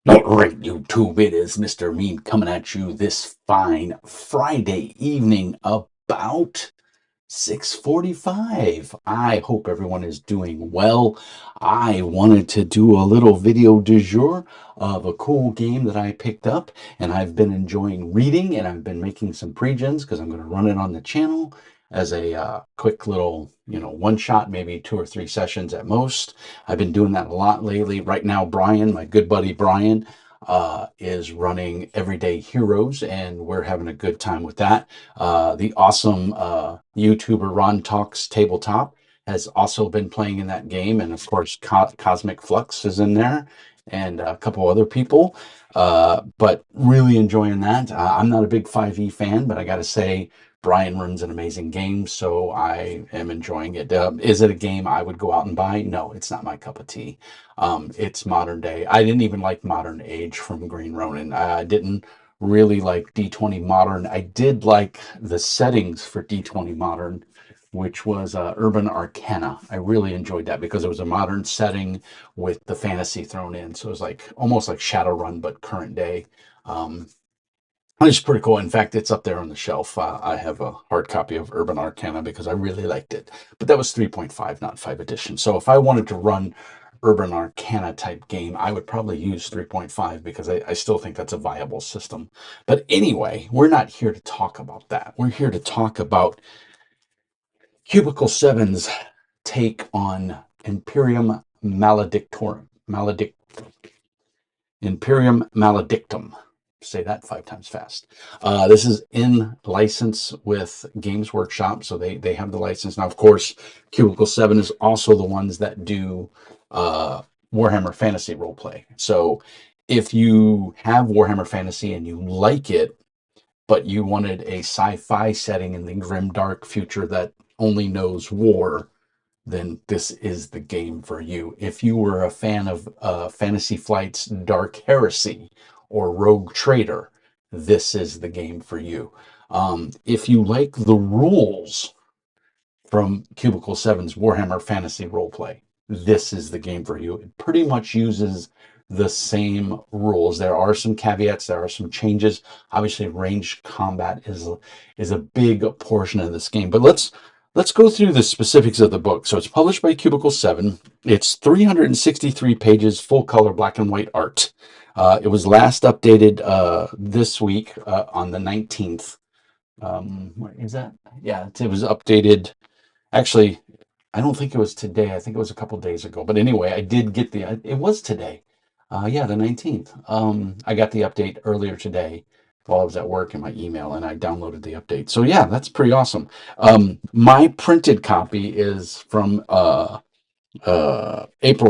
All right, YouTube, it is Mr. Meme coming at you this fine Friday evening about 6:45. I hope everyone is doing well. I wanted to do a little video du jour of a cool game that I picked up, and I've been enjoying reading, and I've been making some pre-gens because I'm going to run it on the channel as a quick little, one shot, maybe 2 or 3 sessions at most. I've been doing that a lot lately. Right now, Brian, my good buddy Brian, is running Everyday Heroes, and we're having a good time with that. The awesome YouTuber Ron Talks Tabletop has also been playing in that game, and of course, Cosmic Flux is in there, and a couple other people. But really enjoying that. I'm not a big 5e fan, but I got to say, Brian runs an amazing game, so I am enjoying it. Is it a game I would go out and buy? No, it's not my cup of tea. It's modern day. I didn't even like Modern Age from Green Ronin. I didn't really like D20 Modern. I did like the settings for D20 Modern, which was Urban Arcana. I really enjoyed that because it was a modern setting with the fantasy thrown in. So it was like almost like Shadowrun, but current day. Um, it's pretty cool. In fact, it's up there on the shelf. I have a hard copy of Urban Arcana because I really liked it. But that was 3.5, not 5 edition. So if I wanted to run Urban Arcana type game, I would probably use 3.5 because I still think that's a viable system. But anyway, we're not here to talk about that. We're here to talk about Cubicle Seven's take on Imperium Maledictorum. Imperium Maledictum. Say that 5 times fast. This is in license with Games Workshop, so they have the license. Now, of course, Cubicle 7 is also the ones that do Warhammer Fantasy Roleplay. So if you have Warhammer Fantasy and you like it, but you wanted a sci-fi setting in the grim, dark future that only knows war, then this is the game for you. If you were a fan of Fantasy Flight's Dark Heresy or Rogue Trader, this is the game for you. If you like the rules from Cubicle 7's Warhammer Fantasy Roleplay, this is the game for you. It pretty much uses the same rules. There are some caveats, there are some changes. Obviously, ranged combat is a big portion of this game. But let's go through the specifics of the book. So it's published by Cubicle 7. It's 363 pages, full color, black and white art. It was last updated this week on the 19th. What is that? Yeah, it was updated. Actually, I don't think it was today. I think it was a couple days ago. But anyway, I did get it was today. Yeah, the 19th. I got the update earlier today while I was at work in my email, and I downloaded the update. So yeah, that's pretty awesome. My printed copy is from April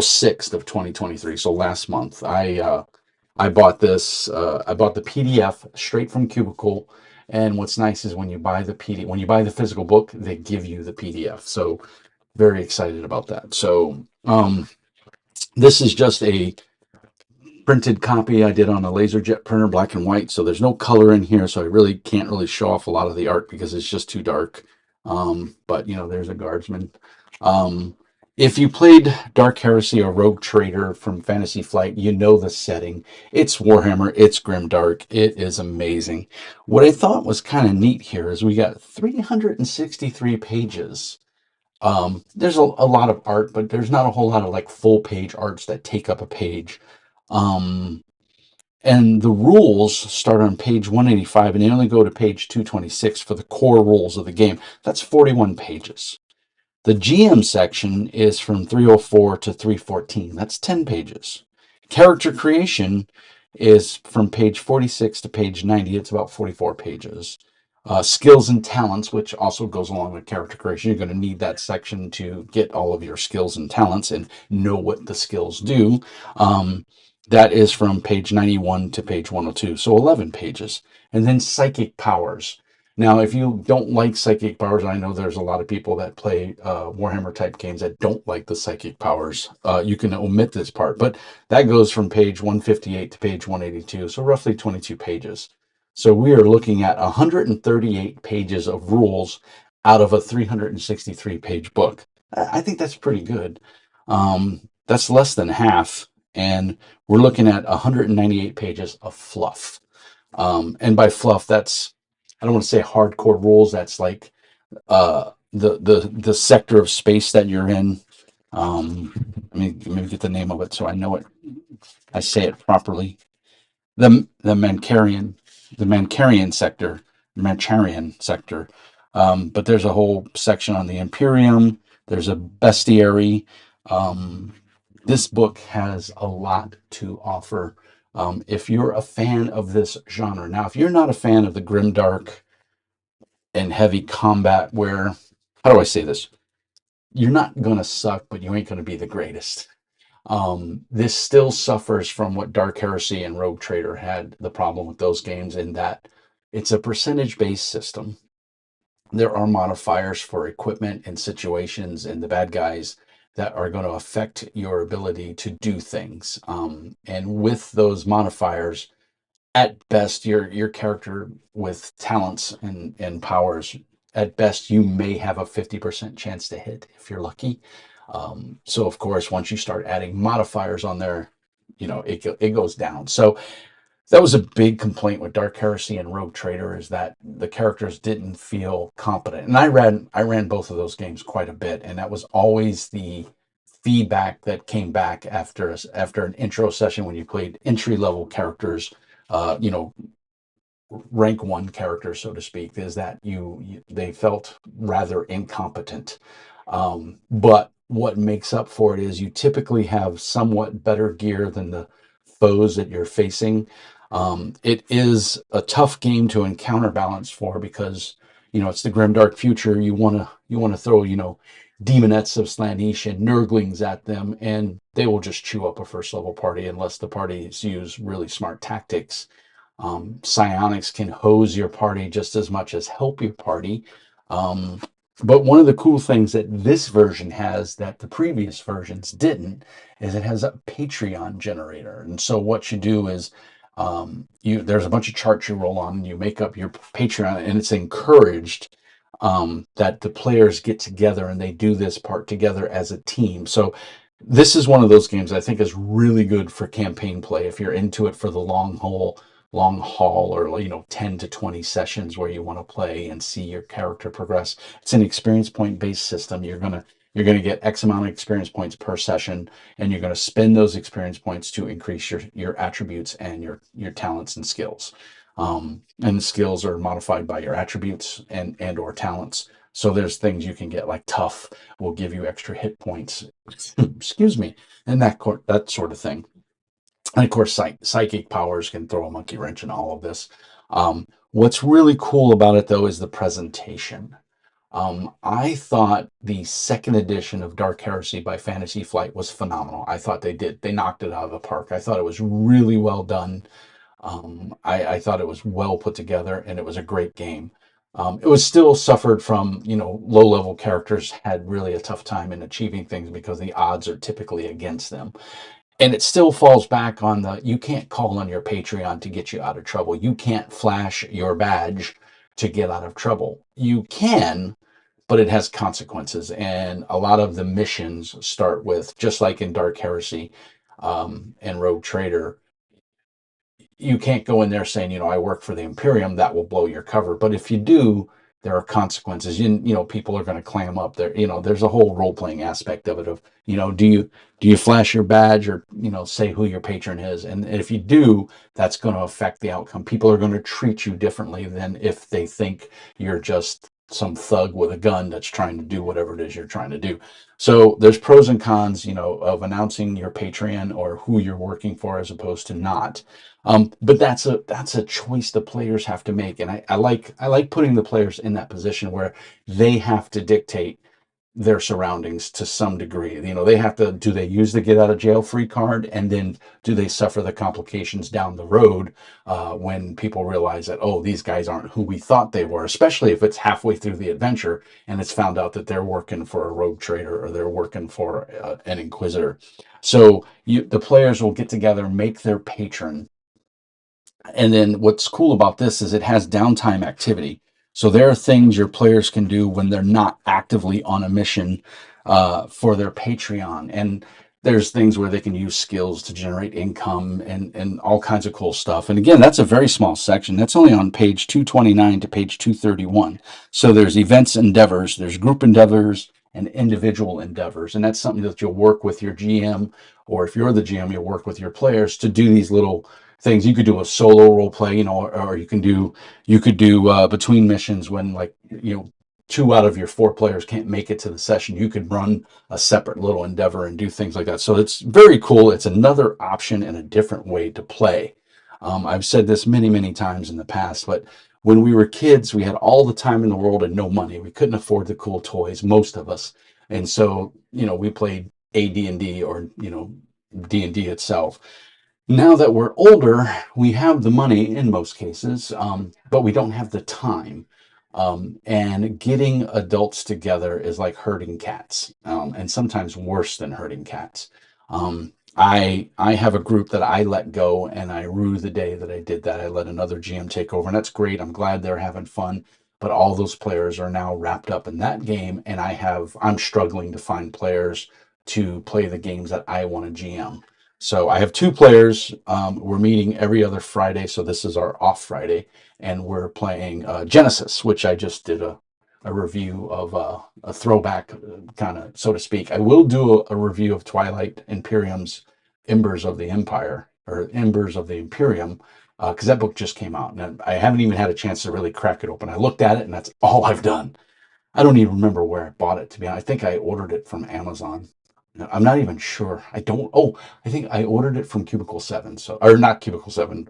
6th of 2023. So last month, I bought this. I bought the PDF straight from Cubicle. And what's nice is when you buy the when you buy the physical book, they give you the PDF. So very excited about that. So this is just a printed copy I did on a LaserJet printer, black and white. So there's no color in here. So I really can't really show off a lot of the art because it's just too dark. But there's a guardsman. If you played Dark Heresy or Rogue Trader from Fantasy Flight, you know the setting. It's Warhammer, it's grimdark, it is amazing. What I thought was kind of neat here is we got 363 pages. There's a lot of art, but there's not a whole lot of like full page arts that take up a page. Um, and the rules start on page 185 and they only go to page 226 for the core rules of the game. That's 41 pages. The GM section is from 304 to 314. That's 10 pages. Character creation is from page 46 to page 90. It's about 44 pages. Skills and talents, which also goes along with character creation. You're going to need that section to get all of your skills and talents and know what the skills do. That is from page 91 to page 102. So 11 pages. And then psychic powers. Now, if you don't like psychic powers, I know there's a lot of people that play Warhammer type games that don't like the psychic powers. You can omit this part, but that goes from page 158 to page 182, so roughly 22 pages. So we are looking at 138 pages of rules out of a 363 page book. I think that's pretty good. That's less than half and we're looking at 198 pages of fluff. And by fluff, that's, I don't want to say hardcore rules. That's like the sector of space that you're in. Let me get the name of it so I know it. I say it properly. The Mancarian sector, Mancharian sector. But there's a whole section on the Imperium. There's a bestiary. Um, this book has a lot to offer. If you're a fan of this genre, now if you're not a fan of the grimdark and heavy combat, where, how do I say this? You're not gonna suck, but you ain't gonna be the greatest. This still suffers from what Dark Heresy and Rogue Trader had the problem with those games, in that it's a percentage based system. There are modifiers for equipment and situations and the bad guys that are going to affect your ability to do things. And with those modifiers, at best, your character with talents and powers, at best, you may have a 50% chance to hit if you're lucky. So of course, once you start adding modifiers on there, it goes down. So that was a big complaint with Dark Heresy and Rogue Trader, is that the characters didn't feel competent. And I ran both of those games quite a bit, and that was always the feedback that came back after an intro session when you played entry level characters, uh, you know, rank one characters, so to speak, is that they felt rather incompetent. But what makes up for it is you typically have somewhat better gear than the foes that you're facing. It is a tough game to counterbalance for, because it's the grimdark future. You want to throw demonettes of Slaanesh and Nurglings at them, and they will just chew up a first level party unless the parties use really smart tactics. Psionics can hose your party just as much as help your party. Um, but one of the cool things that this version has that the previous versions didn't is it has a Patreon generator. And so what you do is, there's a bunch of charts you roll on, and you make up your Patreon, and it's encouraged that the players get together and they do this part together as a team. So this is one of those games I think is really good for campaign play if you're into it for the long haul, or 10 to 20 sessions where you want to play and see your character progress. It's an experience point based system. You're going to get X amount of experience points per session, and you're going to spend those experience points to increase your attributes and your talents and skills. And the skills are modified by your attributes and or talents. So there's things you can get, like tough will give you extra hit points, excuse me, and that sort of thing. And of course, psychic powers can throw a monkey wrench in all of this. What's really cool about it, though, is the presentation. I thought the second edition of Dark Heresy by Fantasy Flight was phenomenal. I thought they knocked it out of the park. I thought it was really well done. I thought it was well put together, and it was a great game. It was still suffered from, low level characters had really a tough time in achieving things because the odds are typically against them. And it still falls back on you can't call on your Patreon to get you out of trouble. You can't flash your badge to get out of trouble. You can, but it has consequences. And a lot of the missions start with, just like in Dark Heresy and Rogue Trader, you can't go in there saying, I work for the Imperium. That will blow your cover. But if you do, there are consequences. People are going to clam up there. There's a whole role playing aspect of it. Of do you flash your badge, or say who your patron is, and if you do, that's going to affect the outcome. People are going to treat you differently than if they think you're just some thug with a gun that's trying to do whatever it is you're trying to do. So there's pros and cons, of announcing your Patreon or who you're working for as opposed to not. But that's a choice the players have to make, and I like putting the players in that position where they have to dictate their surroundings to some degree. They have to, do they use the get out of jail free card, and then do they suffer the complications down the road when people realize that, oh, these guys aren't who we thought they were, especially if it's halfway through the adventure and it's found out that they're working for a rogue trader or they're working for an inquisitor. So the players will get together, make their patron, and then what's cool about this is it has downtime activity. So there are things your players can do when they're not actively on a mission for their Patreon. And There's things where they can use skills to generate income and all kinds of cool stuff. And again, that's a very small section. That's only on page 229 to page 231. So there's events endeavors, there's group endeavors and individual endeavors. And that's something that you'll work with your GM, or if you're the GM, you'll work with your players to do these little things. You could do a solo role play, or you could do between missions when, like, two out of your four players can't make it to the session. You could run a separate little endeavor and do things like that. So it's very cool. It's another option and a different way to play. I've said this many, many times in the past, but when we were kids, we had all the time in the world and no money. We couldn't afford the cool toys, most of us. And so, we played AD&D, or, D&D itself. Now that we're older, we have the money in most cases, but we don't have the time. And getting adults together is like herding cats, and sometimes worse than herding cats. I have a group that I let go, and I rue the day that I did that. I let another GM take over, and that's great. I'm glad they're having fun, but all those players are now wrapped up in that game, and I'm struggling to find players to play the games that I want to GM. So I have two players. We're meeting every other Friday, so this is our off Friday, and we're playing Genesis, which I just did a review of, a throwback, kind of, so to speak. I will do a review of Twilight Imperium's Embers of the Empire, or Embers of the Imperium, because that book just came out, and I haven't even had a chance to really crack it open. I looked at it, and that's all I've done. I don't even remember where I bought it, to be honest. I think I ordered it from Amazon. No, I'm not even sure. I don't. Oh, I think I ordered it from Cubicle 7. So, or not Cubicle 7,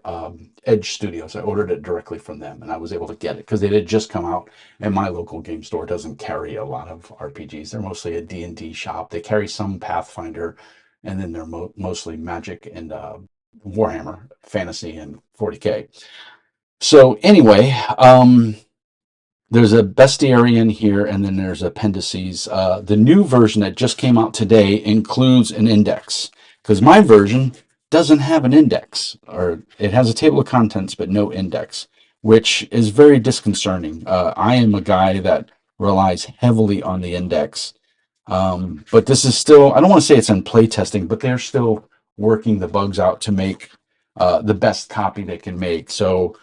Edge Studios. I ordered it directly from them, and I was able to get it because it had just come out. And my local game store doesn't carry a lot of RPGs. They're mostly a D&D shop. They carry some Pathfinder, and then they're mostly Magic and Warhammer Fantasy and 40K. So anyway, there's a bestiary in here, and then there's appendices. The new version that just came out today includes an index, because my version doesn't have an index, or it has a table of contents but no index, which is very disconcerting. I am a guy that relies heavily on the index, but this is still, I don't want to say it's in playtesting, but they're still working the bugs out to make the best copy they can make. So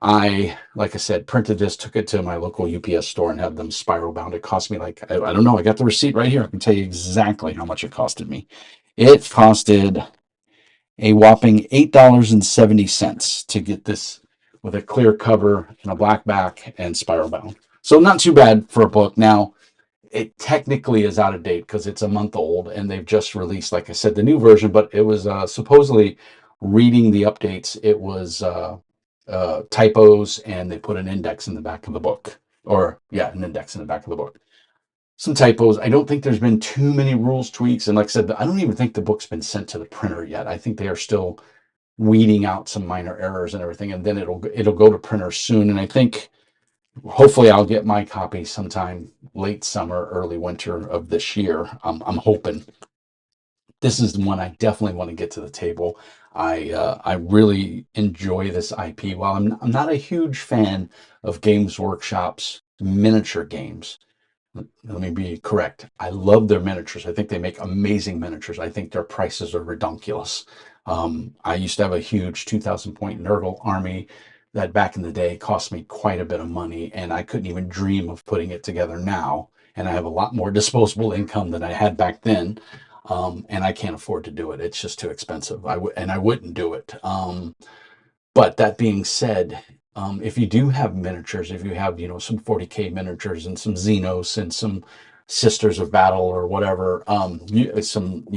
like I said, printed this, took it to my local UPS store, and had them spiral bound. It cost me, like, I don't know. I got the receipt right here. I can tell you exactly how much it costed me. It costed a whopping $8.70 to get this with a clear cover and a black back and spiral bound. So not too bad for a book. Now, it technically is out of date because it's a month old, and they've just released, like I said, the new version, but it was supposedly, reading the updates, it was typos, and they put an index in the back of the book. Or, yeah, an index in the back of the book. Some typos. I don't think there's been too many rules tweaks. And like I said, I don't even think the book's been sent to the printer yet. I think they are still weeding out some minor errors and everything, and then it'll go to printer soon. And I think hopefully I'll get my copy sometime late summer, early winter of this year. I'm hoping. This is the one I definitely want to get to the table. I really enjoy this IP. While I'm not a huge fan of Games Workshop's miniature games, let me be correct. I love their miniatures. I think they make amazing miniatures. I think their prices are redonkulous. I used to have a huge 2,000 point Nurgle army that back in the day cost me quite a bit of money, and I couldn't even dream of putting it together now. And I have a lot more disposable income than I had back then, and I can't afford to do it. It's just too expensive. I wouldn't do it. But that being said, if you do have miniatures, if you have, some 40K miniatures and some Xenos and some Sisters of Battle or whatever, some,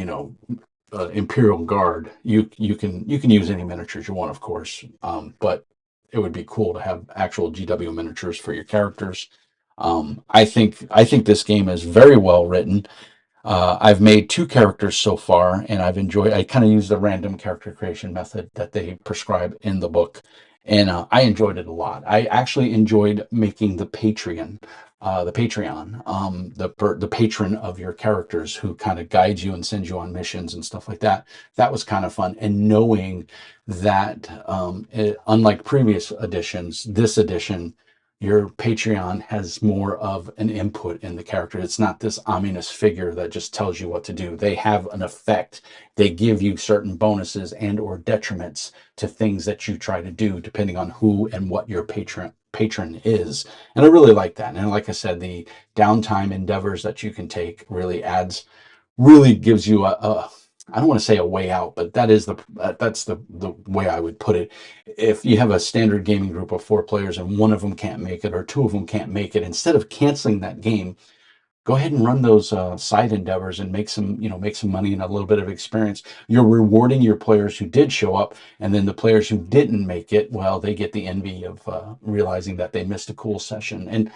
Imperial Guard, you can use any miniatures you want, of course. But it would be cool to have actual GW miniatures for your characters. I think this game is very well written. I've made two characters so far, and I kind of use the random character creation method that they prescribe in the book, and I enjoyed it a lot. I actually enjoyed making the Patreon, the patron of your characters, who kind of guides you and sends you on missions and stuff like that. That was kind of fun, and knowing that, unlike previous editions, this edition, your Patreon has more of an input in the character. It's not this ominous figure that just tells you what to do. They have an effect. They give you certain bonuses and or detriments to things that you try to do depending on who and what your patron is. And I really like that. And like I said, the downtime endeavors that you can take really gives you a I don't want to say a way out, but that's the way I would put it. If you have a standard gaming group of four players and one of them can't make it or two of them can't make it, instead of canceling that game, go ahead and run those side endeavors and make some money and a little bit of experience. You're rewarding your players who did show up, and then the players who didn't make it, well, they get the envy of realizing that they missed a cool session. And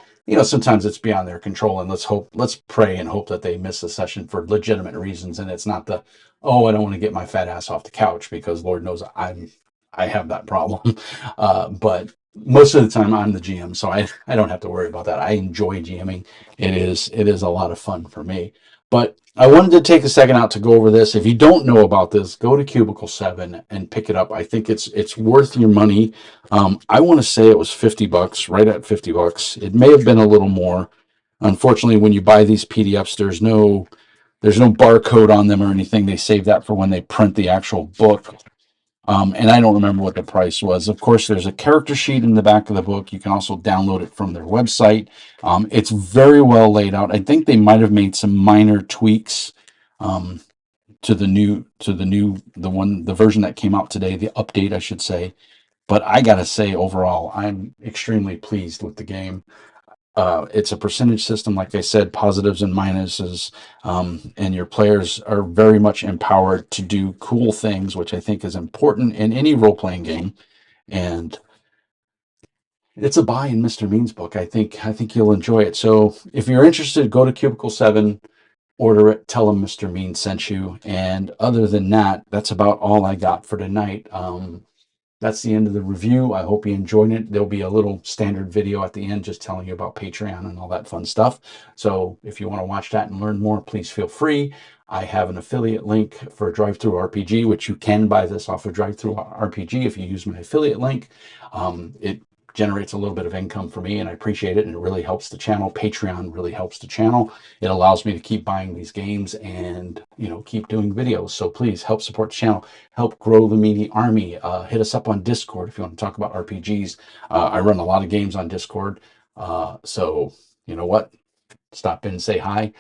sometimes it's beyond their control, and let's pray and hope that they miss a session for legitimate reasons, and it's not the, oh, I don't want to get my fat ass off the couch, because Lord knows I have that problem. But most of the time I'm the GM, so I don't have to worry about that. I enjoy GMing. It is a lot of fun for me. But I wanted to take a second out to go over this. If you don't know about this, go to Cubicle 7 and pick it up. I think it's worth your money. I want to say it was $50, right at $50. It may have been a little more. Unfortunately, when you buy these PDFs, there's no barcode on them or anything. They save that for when they print the actual book. And I don't remember what the price was. Of course, there's a character sheet in the back of the book. You can also download it from their website. It's very well laid out. I think they might have made some minor tweaks um, to the version that came out today, the update, I should say. But I gotta say, overall, I'm extremely pleased with the game. It's a percentage system, like I said, positives and minuses, and your players are very much empowered to do cool things, which I think is important in any role-playing game. And it's a buy in Mr. Mean's book. I think you'll enjoy it. So if you're interested, go to Cubicle 7, order it, tell them Mr. Mean sent you. And other than that, that's about all I got for tonight. That's the end of the review. I hope you enjoyed it. There'll be a little standard video at the end just telling you about Patreon and all that fun stuff. So if you want to watch that and learn more, please feel free. I have an affiliate link for Drive-Thru RPG, which you can buy this off of Drive-Thru RPG if you use my affiliate link. It generates a little bit of income for me, and I appreciate it, and it really helps the channel. Patreon really helps the channel. It allows me to keep buying these games and keep doing videos. So please help support the channel, help grow the Meanie Army. Hit us up on Discord if you want to talk about RPGs. I run a lot of games on Discord, so you know what? Stop in and say hi.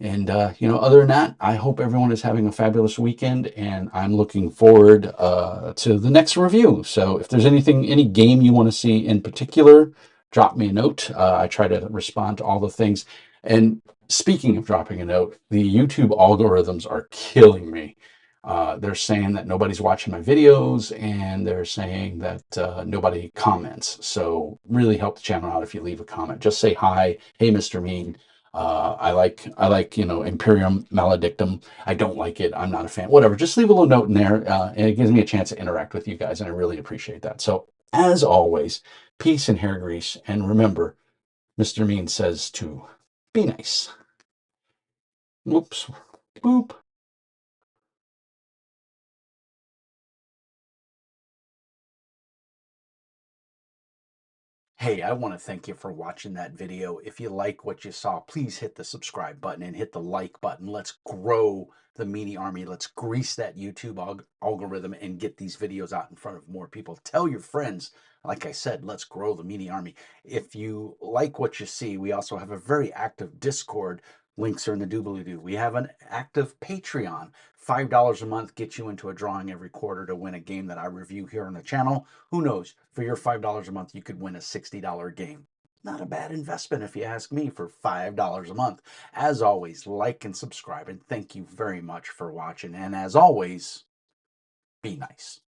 And other than that, I hope everyone is having a fabulous weekend, and I'm looking forward to the next review. So if there's any game you want to see in particular, drop me a note. I try to respond to all the things. And speaking of dropping a note, the YouTube algorithms are killing me. They're saying that nobody's watching my videos, and they're saying that nobody comments. So really help the channel out if you leave a comment. Just say hi, hey, Mr. Mean. I like Imperium Maledictum. I don't like it. I'm not a fan. Whatever. Just leave a little note in there, and it gives me a chance to interact with you guys, and I really appreciate that. So as always, peace and hair grease, and remember, Mr. Mean says to be nice. Whoops. Boop. Hey, I want to thank you for watching that video. If you like what you saw, please hit the subscribe button and hit the like button. Let's grow the Meanie Army. Let's grease that YouTube algorithm and get these videos out in front of more people. Tell your friends. Like I said, let's grow the Meanie Army. If you like what you see, we also have a very active Discord. Links are in the doobly-doo. We have an active Patreon. $5 a month gets you into a drawing every quarter to win a game that I review here on the channel. Who knows? For your $5 a month, you could win a $60 game. Not a bad investment if you ask me for $5 a month. As always, like and subscribe, and thank you very much for watching. And as always, be nice.